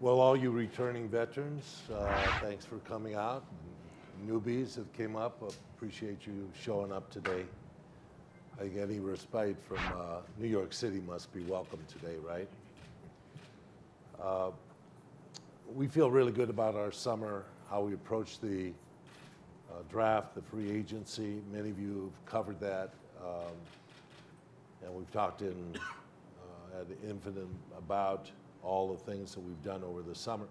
Well, all you returning veterans, thanks for coming out. Newbies that came up, appreciate you showing up today. I think any respite from New York City must be welcome today, right? We feel really good about our summer, how we approached the draft, the free agency. Many of you have covered that, and we've talked ad infinitum about all the things that we've done over the summer.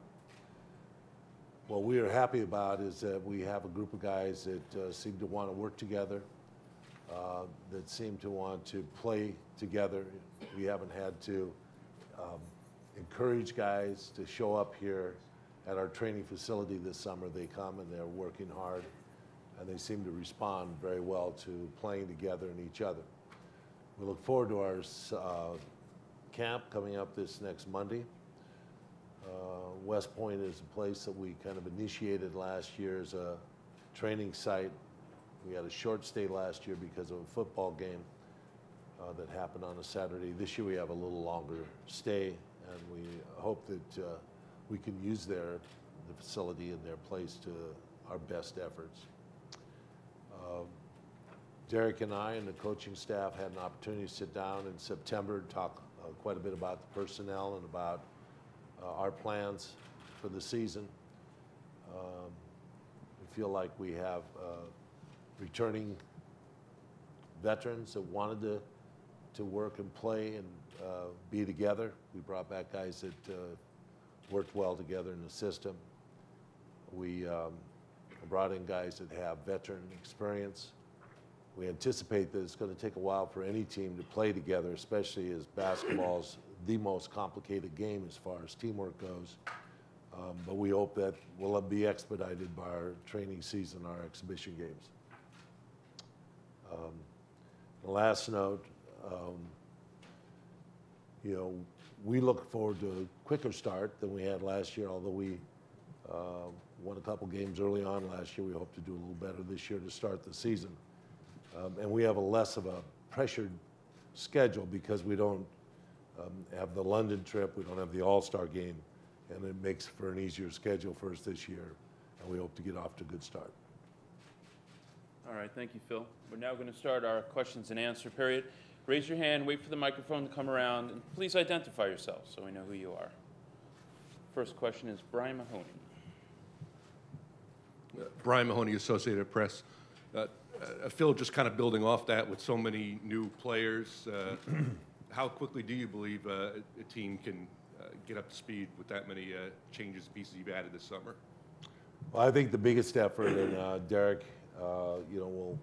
What we are happy about is that we have a group of guys that seem to want to work together, that seem to want to play together. We haven't had to encourage guys to show up here at our training facility this summer. They come and they're working hard, and they seem to respond very well to playing together and each other. We look forward to our camp coming up this next Monday. West Point is a place that we kind of initiated last year as a training site. We had a short stay last year because of a football game that happened on a Saturday. This year we have a little longer stay, and we hope that we can use the facility and their place to our best efforts. Derek and I and the coaching staff had an opportunity to sit down in September and talk quite a bit about the personnel and about our plans for the season. We feel like we have returning veterans that wanted to work and play and be together. We brought back guys that worked well together in the system. We brought in guys that have veteran experience. We anticipate that it's going to take a while for any team to play together, especially as basketball's the most complicated game as far as teamwork goes. But we hope that will be expedited by our training season, our exhibition games. The last note, you know, we look forward to a quicker start than we had last year, although we won a couple games early on last year. We hope to do a little better this year to start the season. And we have a less of a pressured schedule because we don't have the London trip, we don't have the All-Star game, and it makes for an easier schedule for us this year, and we hope to get off to a good start. All right, thank you, Phil. We're now going to start our questions and answer period. Raise your hand, wait for the microphone to come around, and please identify yourself so we know who you are. First question is Brian Mahoney. Brian Mahoney, Associated Press. Phil, just kind of building off that with so many new players, how quickly do you believe a team can get up to speed with that many changes and pieces you've added this summer? Well, I think the biggest effort, and Derek, you know, will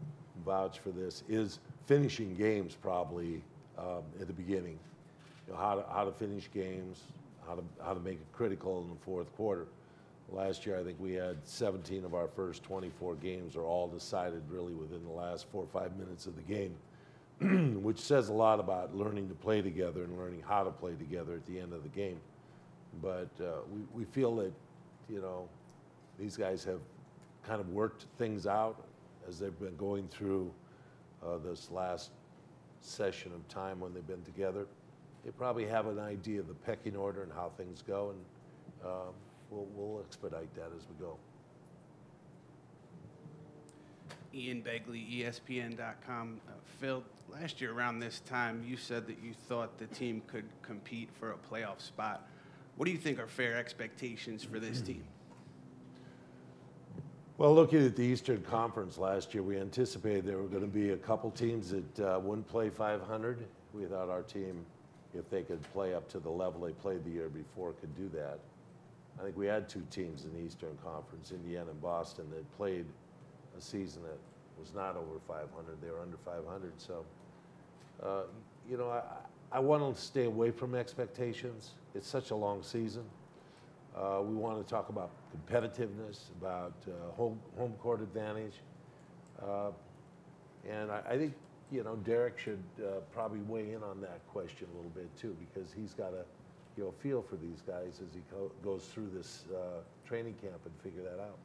vouch for this, is finishing games probably at the beginning. You know, how to finish games, how to make it critical in the fourth quarter. Last year, I think we had 17 of our first 24 games are all decided really within the last 4 or 5 minutes of the game, which says a lot about learning to play together and learning how to play together at the end of the game. But we feel that, you know, these guys have kind of worked things out as they've been going through this last session of time when they've been together. They probably have an idea of the pecking order and how things go, and we'll expedite that as we go. Ian Begley, ESPN.com. Phil, last year around this time, you said that you thought the team could compete for a playoff spot. What do you think are fair expectations for this team? Well, looking at the Eastern Conference last year, we anticipated there were going to be a couple teams that wouldn't play 500. We thought our team, if they could play up to the level they played the year before, could do that. I think we had 2 teams in the Eastern Conference, Indiana and Boston, that played a season that was not over 500. They were under 500. So, you know, I want to stay away from expectations. It's such a long season. We want to talk about competitiveness, about home court advantage. And I think, you know, Derek should probably weigh in on that question a little bit too, because he's got a feel for these guys as he goes through this training camp and figure that out.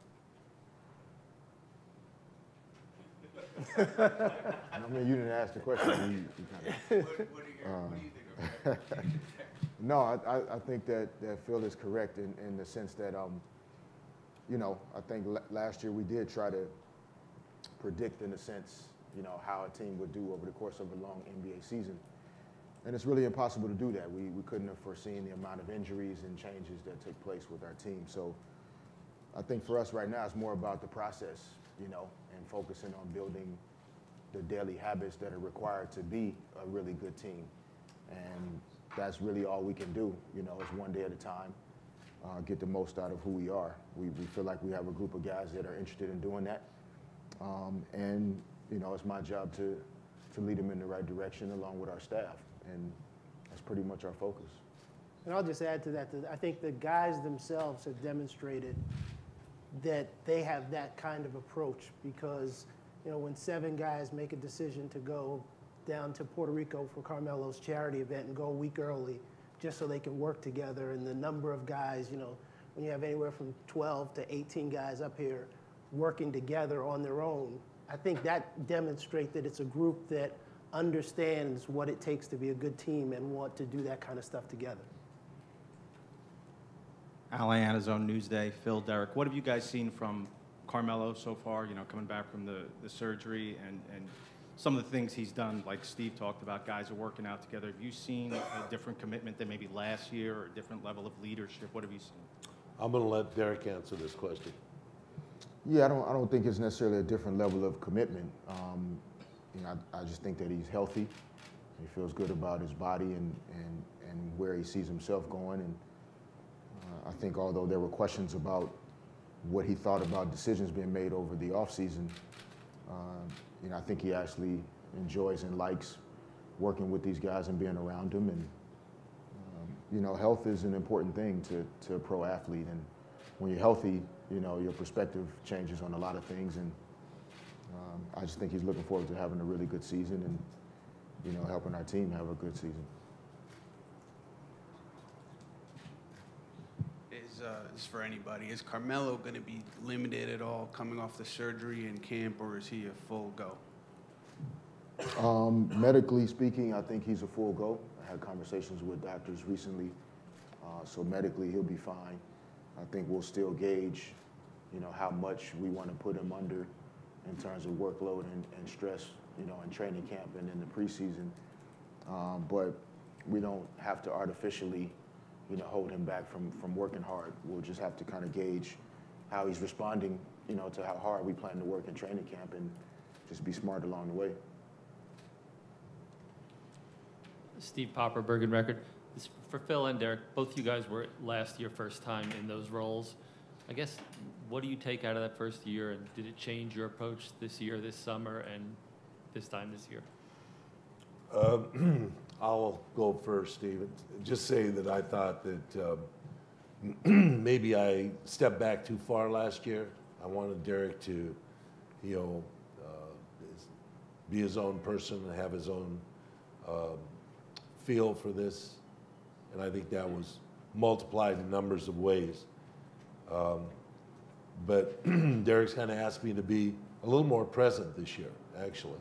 I mean, you didn't ask the question. You kind of, what do you think of No, I think that Phil is correct in the sense that, you know, I think last year we did try to predict, in a sense, you know, how a team would do over the course of a long NBA season. And it's really impossible to do that. We couldn't have foreseen the amount of injuries and changes that took place with our team. So I think for us right now, it's more about the process, you know, and focusing on building the daily habits that are required to be a really good team. And that's really all we can do, you know, it's one day at a time, get the most out of who we are. We feel like we have a group of guys that are interested in doing that. And, you know, it's my job to lead them in the right direction along with our staff. And that's pretty much our focus. And I'll just add to that, I think the guys themselves have demonstrated that they have that kind of approach because, you know, when 7 guys make a decision to go down to Puerto Rico for Carmelo's charity event and go a week early just so they can work together, and the number of guys, you know, when you have anywhere from 12 to 18 guys up here working together on their own, I think that demonstrates that it's a group that understands what it takes to be a good team and want to do that kind of stuff together. Atlanta Zone Newsday, Phil, Derek, what have you guys seen from Carmelo so far, you know, coming back from the surgery and some of the things he's done, like Steve talked about, guys are working out together. Have you seen a different commitment than maybe last year or a different level of leadership? What have you seen? I'm going to let Derek answer this question. Yeah, I don't think it's necessarily a different level of commitment. You know, I just think that he's healthy. He feels good about his body and where he sees himself going. And I think although there were questions about what he thought about decisions being made over the offseason, you know, I think he actually enjoys and likes working with these guys and being around them. And, you know, health is an important thing to a pro athlete. And when you're healthy, you know, your perspective changes on a lot of things. And I just think he's looking forward to having a really good season and, you know, helping our team have a good season. Is for anybody, is Carmelo going to be limited at all coming off the surgery in camp, or is he a full go? Medically speaking, I think he's a full go. I had conversations with doctors recently, so medically he'll be fine. I think we'll still gauge, you know, how much we want to put him under in terms of workload and stress, you know, in training camp and in the preseason. But we don't have to artificially, you know, hold him back from working hard. We'll just have to kind of gauge how he's responding, you know, to how hard we plan to work in training camp and just be smart along the way. Steve Popper, Bergen Record. This, for Phil and Derek, both you guys were last year first time in those roles. I guess, what do you take out of that first year, and did it change your approach this year, this summer, and this time this year? I'll go first, Steve. Just say that I thought that maybe I stepped back too far last year. I wanted Derek to, you know, be his own person and have his own feel for this. And I think that was multiplied in numbers of ways. But Derek's kind of asked me to be a little more present this year, actually.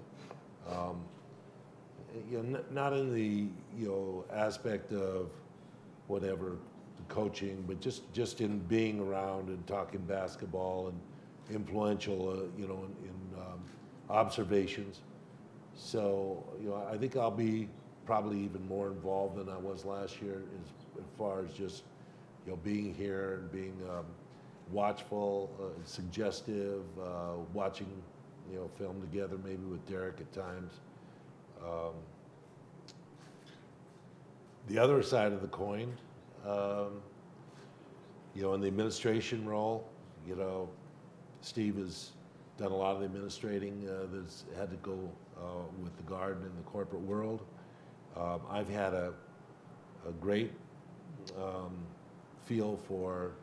You know, not in the, you know, aspect of whatever, the coaching, but just in being around and talking basketball and influential, you know, in observations. So, you know, I think I'll be probably even more involved than I was last year as far as just, you know, being here and being watchful, suggestive, watching, you know, film together maybe with Derek at times. The other side of the coin, you know, in the administration role, you know, Steve has done a lot of the administrating that's had to go with the Garden in the corporate world. I've had a great feel for,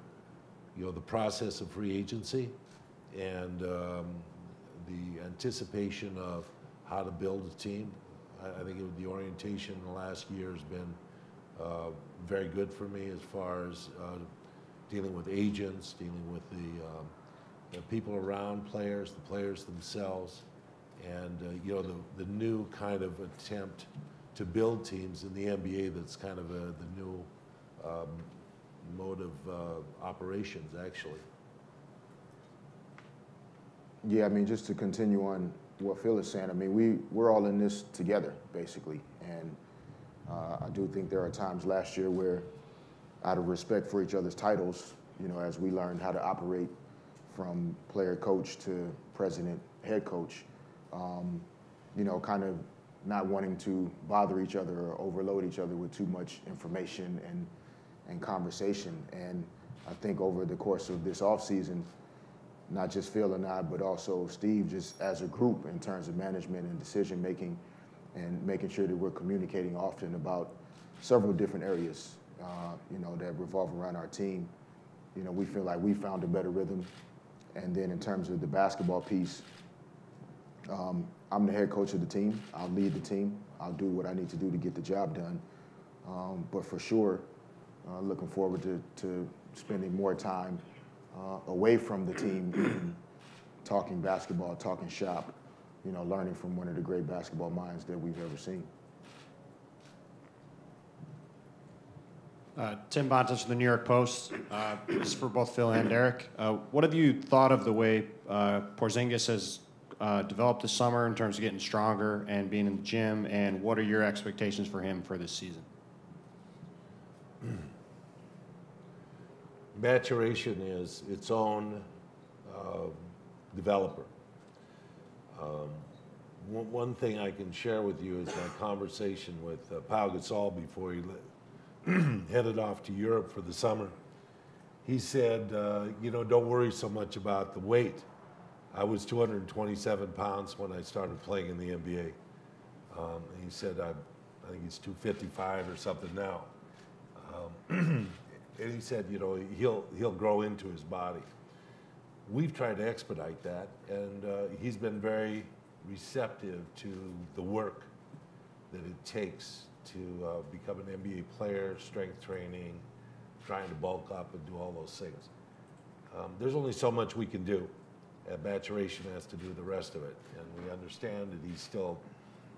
you know, the process of free agency and the anticipation of how to build a team. I think the orientation in the last year has been very good for me as far as dealing with agents, dealing with the people around players, the players themselves, and you know, the new kind of attempt to build teams in the NBA. That's kind of the new mode of operations, actually. Yeah, I mean, just to continue on what Phil is saying, I mean, we're all in this together, basically. And I do think there are times last year where, out of respect for each other's titles, you know, as we learned how to operate from player coach to president, head coach, you know, kind of not wanting to bother each other or overload each other with too much information and conversation. And I think over the course of this offseason, not just Phil and I, but also Steve, just as a group in terms of management and decision making and making sure that we're communicating often about several different areas, you know, that revolve around our team. You know, we feel like we found a better rhythm. And then in terms of the basketball piece, I'm the head coach of the team. I'll lead the team. I'll do what I need to do to get the job done. But for sure, looking forward to spending more time away from the team, even talking basketball, talking shop, you know, learning from one of the great basketball minds that we've ever seen. Tim Bontas from the New York Post. This is for both Phil and Derek. What have you thought of the way Porzingis has developed this summer in terms of getting stronger and being in the gym, and what are your expectations for him for this season? Maturation is its own developer. One thing I can share with you is my conversation with Pau Gasol before he headed off to Europe for the summer. He said, you know, don't worry so much about the weight. I was 227 pounds when I started playing in the NBA. And he said, I think he's 255 or something now. And he said, you know, he'll grow into his body. We've tried to expedite that, and he's been very receptive to the work that it takes to become an NBA player, strength training, trying to bulk up and do all those things. There's only so much we can do. Maturation has to do the rest of it, and we understand that he's still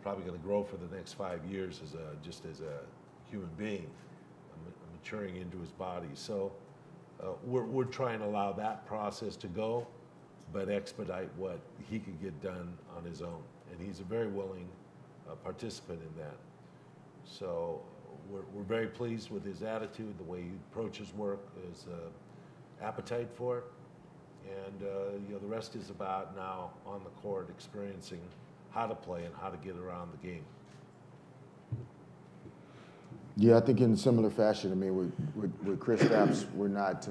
probably going to grow for the next 5 years just as a human being, maturing into his body. So we're trying to allow that process to go, but expedite what he can get done on his own. And he's a very willing participant in that. So we're very pleased with his attitude, the way he approaches work, his appetite for it. And you know, the rest is about now on the court experiencing how to play and how to get around the game. Yeah, I think in similar fashion. I mean, with Chris Stapps, we're not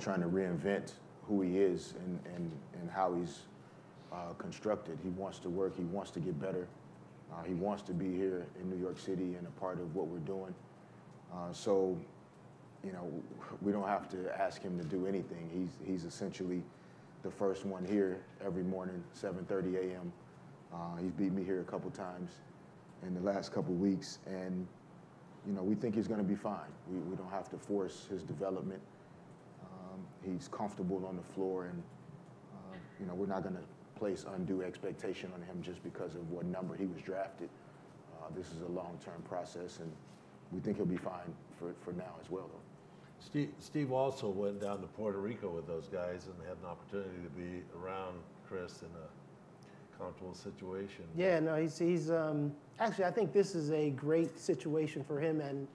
trying to reinvent who he is and how he's constructed. He wants to work. He wants to get better. He wants to be here in New York City and a part of what we're doing. So, you know, we don't have to ask him to do anything. He's essentially the first one here every morning, 7:30 a.m. He's beat me here a couple times in the last couple weeks, and you know, we think he's going to be fine. We don't have to force his development. He's comfortable on the floor, and you know, we're not going to place undue expectation on him just because of what number he was drafted. This is a long-term process, and we think he'll be fine for now as well, though. Steve also went down to Puerto Rico with those guys and had an opportunity to be around Chris in a comfortable situation. Yeah, no, he's actually, I think this is a great situation for him, and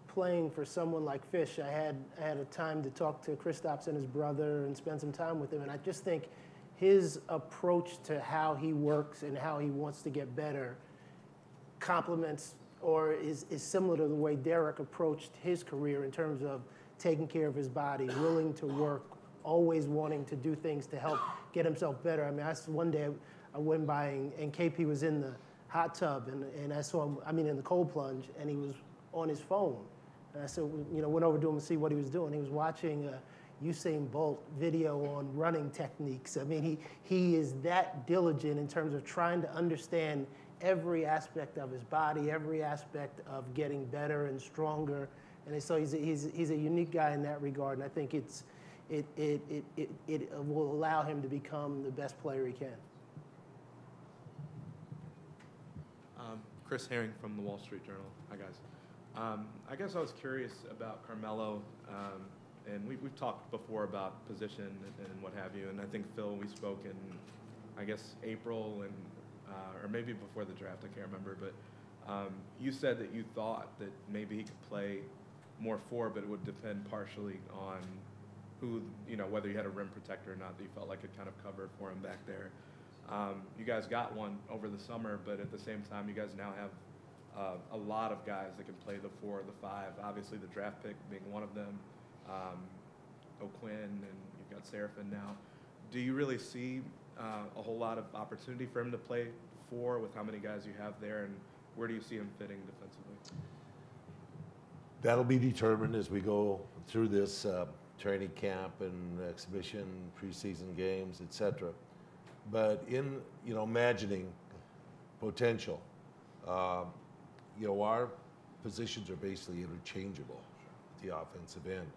playing for someone like Fish. I had a time to talk to Kristaps and his brother and spend some time with him, and I just think his approach to how he works and how he wants to get better complements or is similar to the way Derek approached his career in terms of taking care of his body, willing to work, always wanting to do things to help get himself better. I mean, one day I went by and KP was in the hot tub and I saw him, I mean, in the cold plunge, and he was on his phone. And I said, you know, went over to him to see what he was doing. He was watching a Usain Bolt video on running techniques. I mean, he is that diligent in terms of trying to understand every aspect of his body, every aspect of getting better and stronger. And so he's a unique guy in that regard, and I think it will allow him to become the best player he can. Chris Herring from the Wall Street Journal. Hi, guys. I guess I was curious about Carmelo, and we've talked before about position and what have you, and I think, Phil, we spoke in, I guess, April and or maybe before the draft, I can't remember, but you said that you thought that maybe he could play more four, but it would depend partially on who, whether you had a rim protector or not, that you felt like could kind of cover for him back there. You guys got one over the summer, but at the same time, you guys now have a lot of guys that can play the 4 or the 5. Obviously, the draft pick being one of them, O'Quinn, and you've got Seraphin now. Do you really see a whole lot of opportunity for him to play 4 with how many guys you have there, and where do you see him fitting defensively? That'll be determined as we go through this training camp and exhibition, preseason games, etc. But in imagining potential, our positions are basically interchangeable at the offensive end,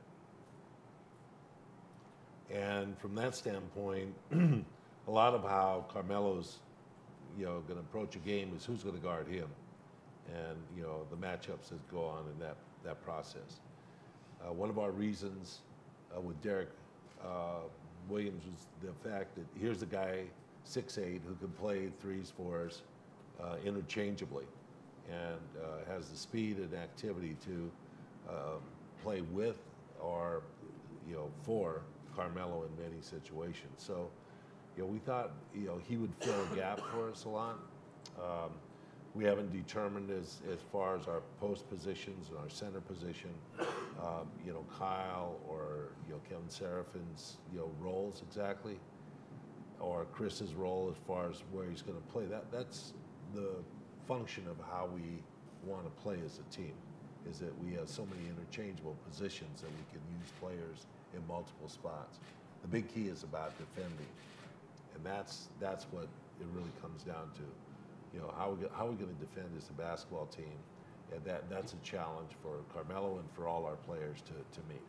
and from that standpoint, a lot of how Carmelo's going to approach a game is who's going to guard him, and the matchups that go on in that process. One of our reasons with Derek Williams was the fact that here's a guy 6'8" who can play 3s, 4s interchangeably, and has the speed and activity to play with or for Carmelo in many situations. So we thought he would fill a gap for us a lot. We haven't determined as far as our post positions and our center position, Kyle or Kevin Seraphin's roles exactly, or Chris's role as far as where he's going to play. That's the function of how we want to play as a team, is that we have so many interchangeable positions that we can use players in multiple spots. The big key is about defending, and that's what it really comes down to. How are we going to defend as a basketball team? And that's a challenge for Carmelo and for all our players to meet.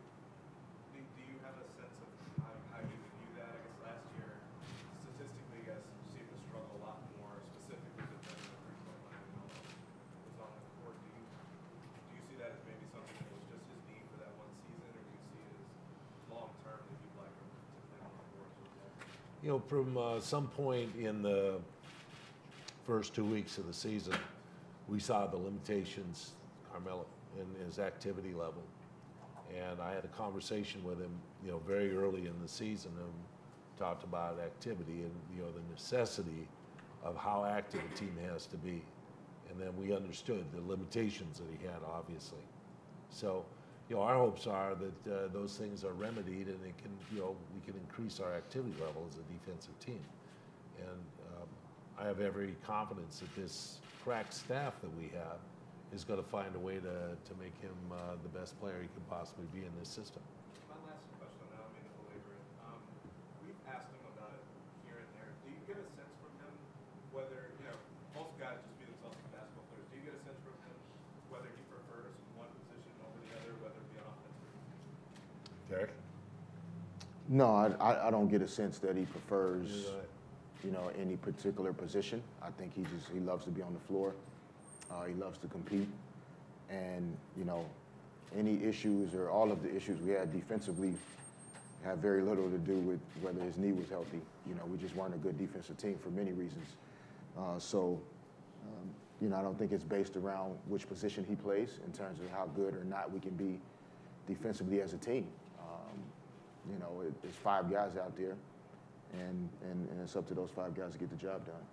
Do you have a sense of how you would view that? I guess last year, statistically, you guys seemed to struggle a lot more, specifically defending the three-point line when Melo was on the court. Do you see that as maybe something that was just his need for that one season, or do you see it as long-term that you'd like him to play on the court as well? From some point in the first 2 weeks of the season, we saw the limitations, Carmelo, in his activity level. And I had a conversation with him, very early in the season, and talked about activity and, the necessity of how active a team has to be. And then we understood the limitations that he had, obviously. So, our hopes are that those things are remedied, and it can, we can increase our activity level as a defensive team. And I have every confidence that this crack staff that we have is going to find a way to make him the best player he can possibly be in this system. My last question, now I mean to belabor it. We've asked him about it here and there. Do you get a sense from him whether, most guys just view themselves as basketball players. Do you get a sense from him whether he prefers one position over the other, whether it be on offense or defense? Derek? No, I don't get a sense that he prefers any particular position. I think he loves to be on the floor. He loves to compete. And, any issues or all of the issues we had defensively have very little to do with whether his knee was healthy. We just weren't a good defensive team for many reasons. I don't think it's based around which position he plays in terms of how good or not we can be defensively as a team. There's 5 guys out there, and it's up to those 5 guys to get the job done.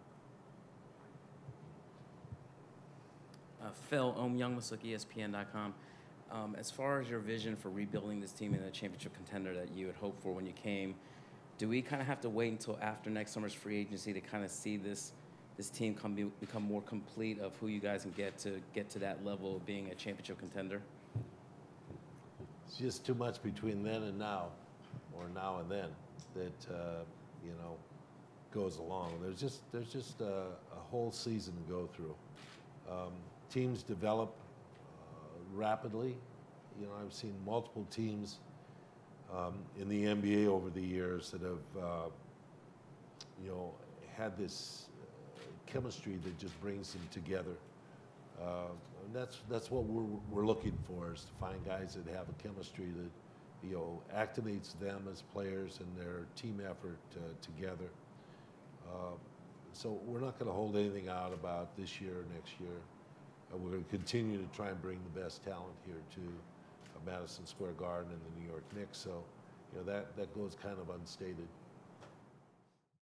Phil, Youngmasuk, ESPN.com. As far as your vision for rebuilding this team in a championship contender that you had hoped for when you came, do we kind of have to wait until after next summer's free agency to kind of see this team become more complete of who you guys can get to that level of being a championship contender? It's just too much between then and now, or now and then, that goes along. There's just a whole season to go through. Teams develop rapidly. I've seen multiple teams in the NBA over the years that have had this chemistry that just brings them together And that's what we're looking for, is to find guys that have a chemistry that, you know, activates them as players and their team effort together. So we're not going to hold anything out about this year or next year. We're going to continue to try and bring the best talent here to Madison Square Garden and the New York Knicks. So, you know, that goes kind of unstated.